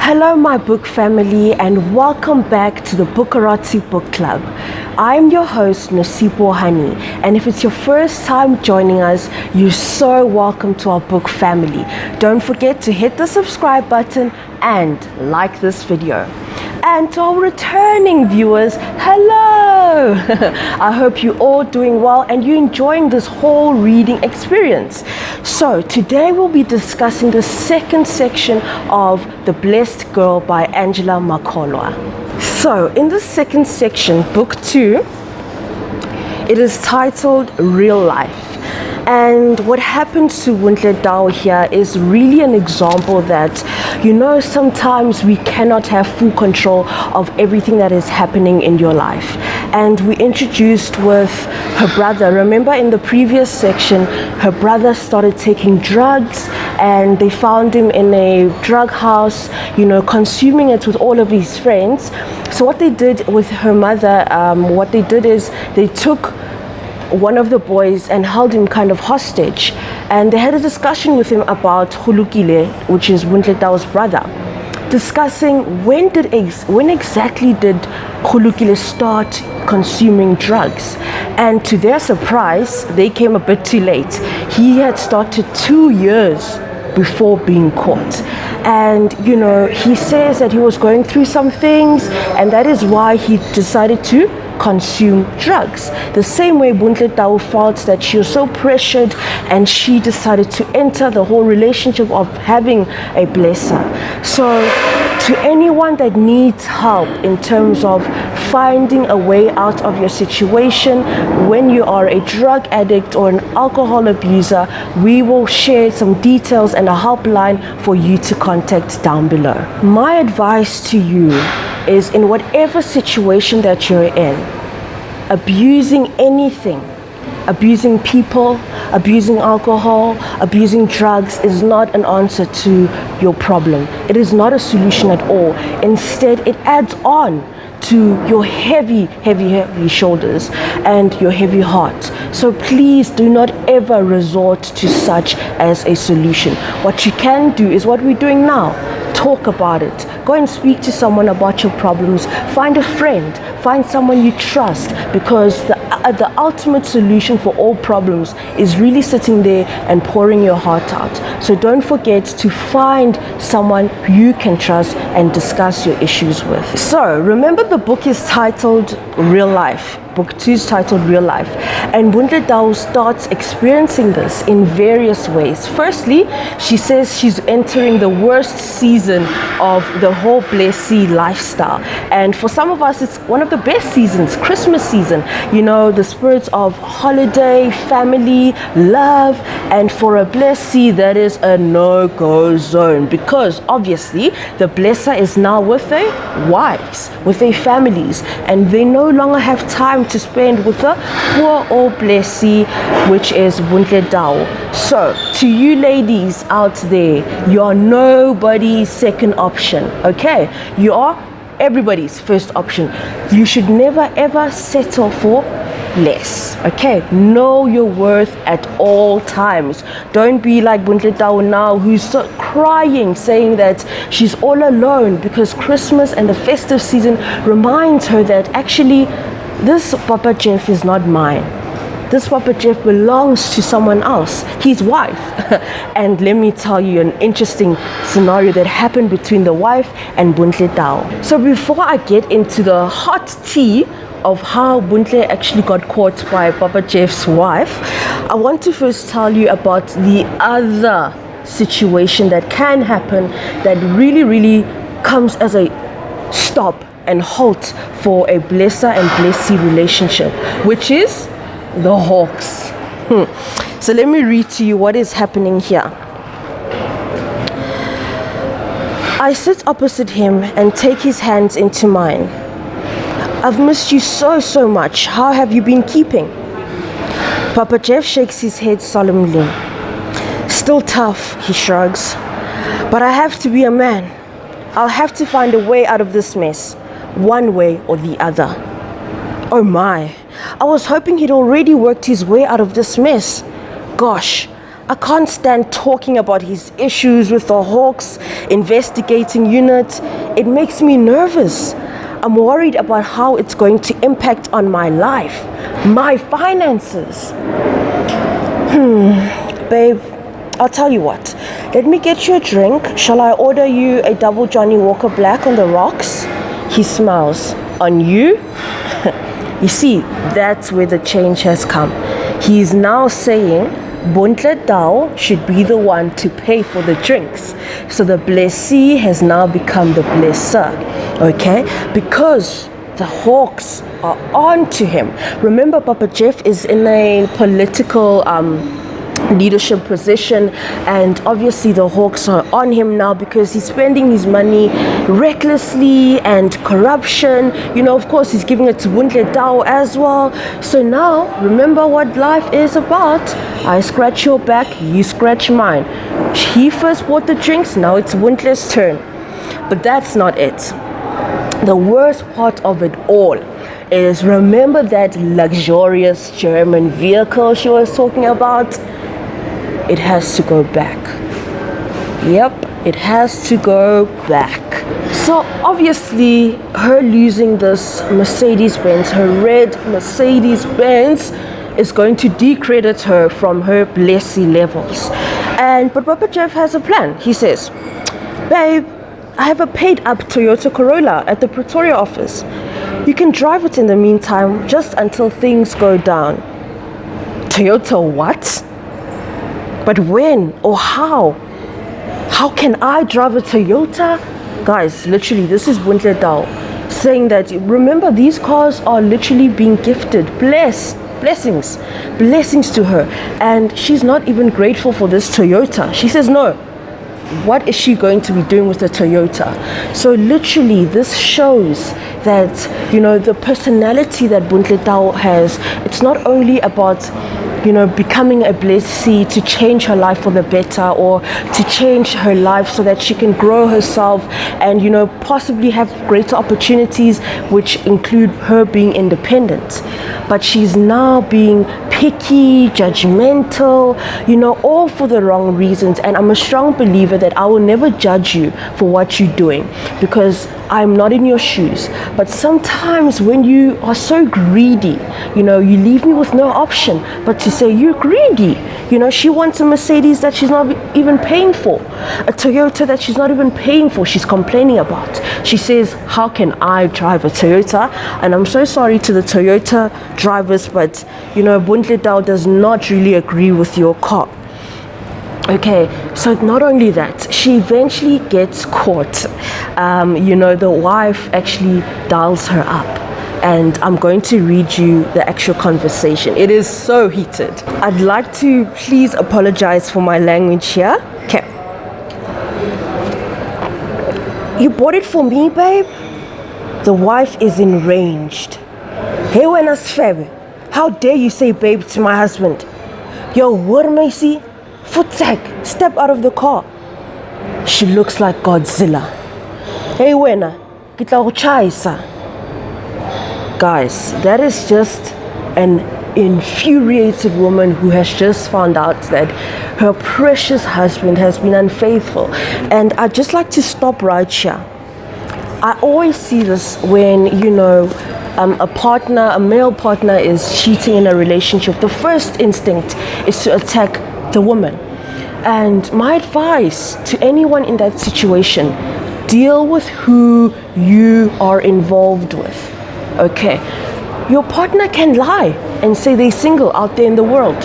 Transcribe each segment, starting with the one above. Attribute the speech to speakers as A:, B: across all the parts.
A: Hello my book family and welcome back to the Bukarati Book Club. I'm your host Nosipho Hani, and if it's your first time joining us, you're so welcome to our book family. Don't forget to hit the subscribe button and like this video. And to our returning viewers, hello! I hope you're all doing well and you're enjoying this whole reading experience. So today we'll be discussing the second section of The Blessed Girl by Angela Makholwa. So in the second section, book 2, it is titled Real Life. And what happens to Bontle Tau here is really an example that, sometimes we cannot have full control of everything that is happening in your life. And we introduced with her brother. Remember in the previous section, her brother started taking drugs and they found him in a drug house, consuming it with all of his friends. So what they did with her mother, they took one of the boys and held him kind of hostage, and they had a discussion with him about Khulukile, which is Bontle Tau's brother, discussing when exactly did Khulukile start consuming drugs. And to their surprise, they came a bit too late. He had started 2 years before being caught. And he says that he was going through some things, and that is why he decided to consume drugs. The same way Bontle Tau felt that she was so pressured and she decided to enter the whole relationship of having a blesser. So to anyone that needs help in terms of finding a way out of your situation when you are a drug addict or an alcohol abuser, we will share some details and a helpline for you to contact down below. My advice to you is, in whatever situation that you're in, abusing anything, abusing people, abusing alcohol, abusing drugs is not an answer to your problem. It is not a solution at all. Instead, it adds on to your heavy shoulders and your heavy heart. So please do not ever resort to such as a solution. What you can do is what we're doing now. Talk about it. Go and speak to someone about your problems. Find a friend. Find someone you trust, because the ultimate solution for all problems is really sitting there and pouring your heart out. So don't forget to find someone you can trust and discuss your issues with. So remember, the book is titled Real Life. Book 2 is titled Real Life, and Bontle Tau starts experiencing this in various ways. Firstly, she says she's entering the worst season of the whole Blessee lifestyle, and for some of us it's one of the best seasons, Christmas season, the spirits of holiday, family, love. And for a Blessee, that is a no-go zone, because obviously the blesser is now with their wives, with their families, and they no longer have time to spend with the poor old Blessee, which is Bontle Tau. So to you ladies out there, you're nobody's second option, okay? You are everybody's first option. You should never ever settle for less, okay? Know your worth at all times. Don't be like Bontle Tau now, who's so crying, saying that she's all alone because Christmas and the festive season reminds her that actually this Papa Jeff is not mine. This Papa Jeff belongs to someone else, his wife. And let me tell you an interesting scenario that happened between the wife and Bontle Tau. So before I get into the hot tea of how Bontle actually got caught by Papa Jeff's wife, I want to first tell you about the other situation that can happen that really comes as a stop and halt for a blesser and blessee relationship, which is the hawks. So let me read to you what is happening here. I sit opposite him and take his hands into mine. I've missed you so much. How have you been keeping? Papa Jeff shakes his head solemnly. Still tough, he shrugs. But I have to be a man. I'll have to find a way out of this mess, one way or the other. Oh my, I was hoping he'd already worked his way out of this mess. Gosh, I can't stand talking about his issues with the Hawks investigating unit. It makes me nervous. I'm worried about how it's going to impact on my life, my finances. Babe, I'll tell you what. Let me get you a drink. Shall I order you a double Johnny Walker Black on the rocks? He smiles. On you? You see, that's where the change has come. He is now saying Bontle Tau should be the one to pay for the drinks. So the Blessee has now become the blesser, okay? Because the Hawks are on to him. Remember, Papa Jeff is in a political leadership position, and obviously the Hawks are on him now because he's spending his money recklessly and corruption. You know, of course, he's giving it to Bontle Tau as well. So now, remember what life is about. I scratch your back, you scratch mine. He first bought the drinks, now it's Bontle's turn. But that's not it. The worst part of it all is, remember that luxurious German vehicle she was talking about? It has to go back. Yep, it has to go back. So obviously, her losing this Mercedez Benz, her red Mercedez Benz, is going to decredit her from her Blessee levels. But Papa Jeff has a plan. He says, babe, I have a paid up Toyota Corolla at the Pretoria office. You can drive it in the meantime, just until things go down. Toyota what? But when or how? How can I drive a Toyota? Guys, literally, this is Bontle Tau saying that, remember, these cars are literally being gifted. Blessings to her. And she's not even grateful for this Toyota. She says, no. What is she going to be doing with the Toyota? So literally, this shows that, you know, the personality that Bontle Tau has, it's not only about, you know, becoming a Blessee to change her life for the better, or to change her life so that she can grow herself and, you know, possibly have greater opportunities, which include her being independent. But she's now being picky, judgmental, you know, all for the wrong reasons. And I'm a strong believer that I will never judge you for what you're doing, because I'm not in your shoes. But sometimes when you are so greedy, you know, you leave me with no option but to say, you're greedy. You know, she wants a Mercedes that she's not even paying for, a Toyota that she's not even paying for, she's complaining about. She says, how can I drive a Toyota? And I'm so sorry to the Toyota drivers, but, you know, Bontle Tau does not really agree with your car. Okay, so not only that, she eventually gets caught. You know, the wife actually dials her up. And I'm going to read you the actual conversation. It is so heated. I'd like to please apologize for my language here. Okay. You bought it for me, babe? The wife is enraged. Hey, wena Sfebe, how dare you say babe to my husband? Yo, what Macy? Footsec, step out of the car. She looks like Godzilla. Hey, wena, kitla uchaisa. Guys, that is just an infuriated woman who has just found out that her precious husband has been unfaithful. And I'd just like to stop right here. I always see this when, you know, a male partner is cheating in a relationship. The first instinct is to attack the woman. And my advice to anyone in that situation, deal with who you are involved with. Okay, your partner can lie and say they're single out there in the world.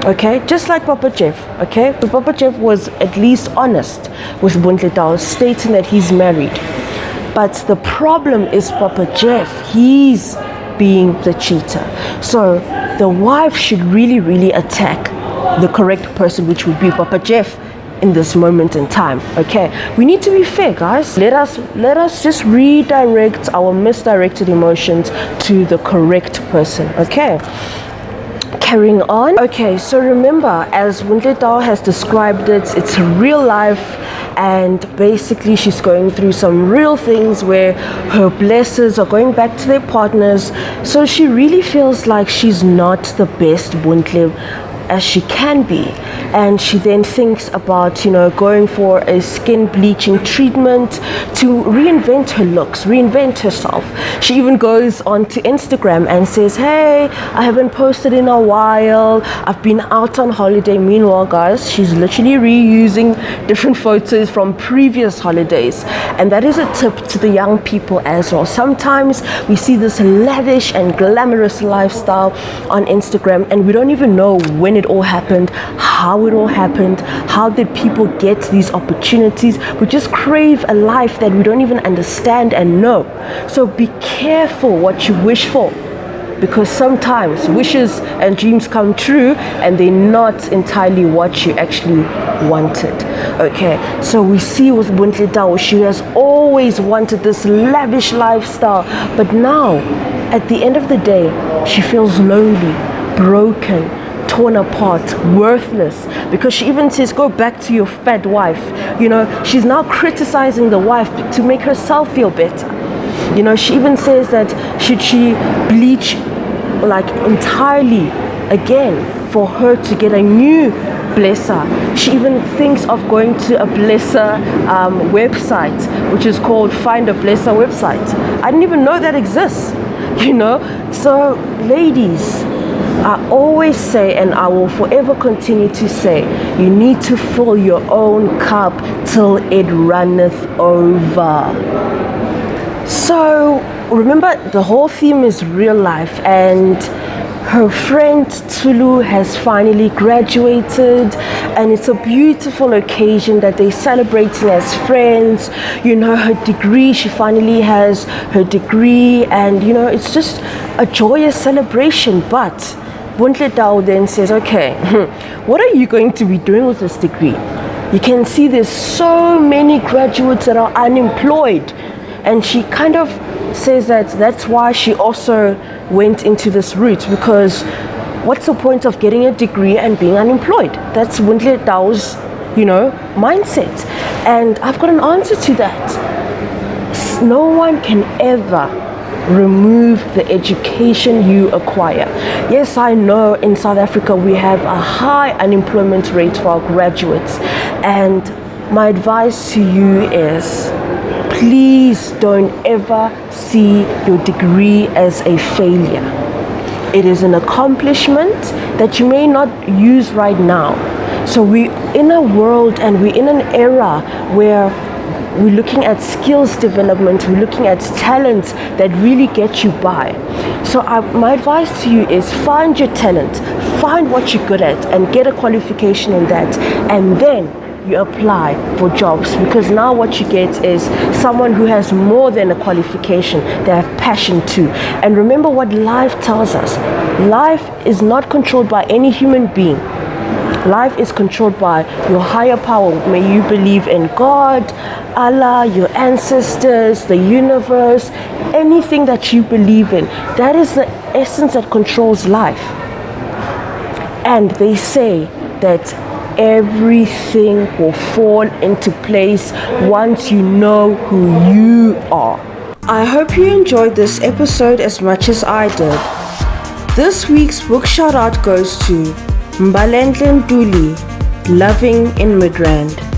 A: Okay, just like Papa Jeff. Okay, but Papa Jeff was at least honest with Bontle Tau, stating that he's married. But the problem is Papa Jeff, he's being the cheater. So the wife should really attack the correct person, which would be Papa Jeff in this moment in time. Okay, we need to be fair, guys. Let us just redirect our misdirected emotions to the correct person. Okay, carrying on. Okay, so remember, as Bontle Tau has described it, it's real life, and basically she's going through some real things where her blessers are going back to their partners. So she really feels like she's not the best Bontle as she can be. and she then thinks about, going for a skin bleaching treatment to reinvent her looks, reinvent herself. She even goes onto Instagram and says, hey, I haven't posted in a while, I've been out on holiday. Meanwhile, guys, she's literally reusing different photos from previous holidays. And that is a tip to the young people as well. Sometimes we see this lavish and glamorous lifestyle on Instagram, and we don't even know when it all happened, how it all happened, how did people get these opportunities. We just crave a life that we don't even understand and know. So be careful what you wish for, because sometimes wishes and dreams come true and they're not entirely what you actually wanted. Okay, so we see with Bontle Tau, she has always wanted this lavish lifestyle, but now at the end of the day she feels lonely, broken, torn apart, worthless, because she even says, go back to your fat wife. She's now criticizing the wife to make herself feel better. She even says that should she bleach like entirely again for her to get a new blesser. She even thinks of going to a blesser website, which is called Find a Blesser website. I didn't even know that exists. So ladies, I always say, and I will forever continue to say, you need to fill your own cup till it runneth over. So remember, the whole theme is real life, and her friend Tulu has finally graduated, and it's a beautiful occasion that they're celebrating as friends. Her degree, she finally has her degree, and it's just a joyous celebration. But Bontle Tau then says, okay, what are you going to be doing with this degree? You can see there's so many graduates that are unemployed. And she kind of says that's why she also went into this route, because what's the point of getting a degree and being unemployed? That's Bontle Tau's, mindset. And I've got an answer to that. No one can ever remove the education you acquire. Yes, I know in South Africa we have a high unemployment rate for our graduates, and my advice to you is, please don't ever see your degree as a failure. It is an accomplishment that you may not use right now. So we're in a world and we're in an era where we're looking at skills development, we're looking at talents that really get you by. So my advice to you is, find your talent, find what you're good at and get a qualification in that, and then you apply for jobs, because now what you get is someone who has more than a qualification, they have passion too. And remember what life tells us. Life is not controlled by any human being. Life is controlled by your higher power. May you believe in God, Allah, your ancestors, the universe, anything that you believe in. That is the essence that controls life. And they say that everything will fall into place once you know who you are. I hope you enjoyed this episode as much as I did. This week's book shout out goes to Mbalenhle Ntuli, Loving in Midrand.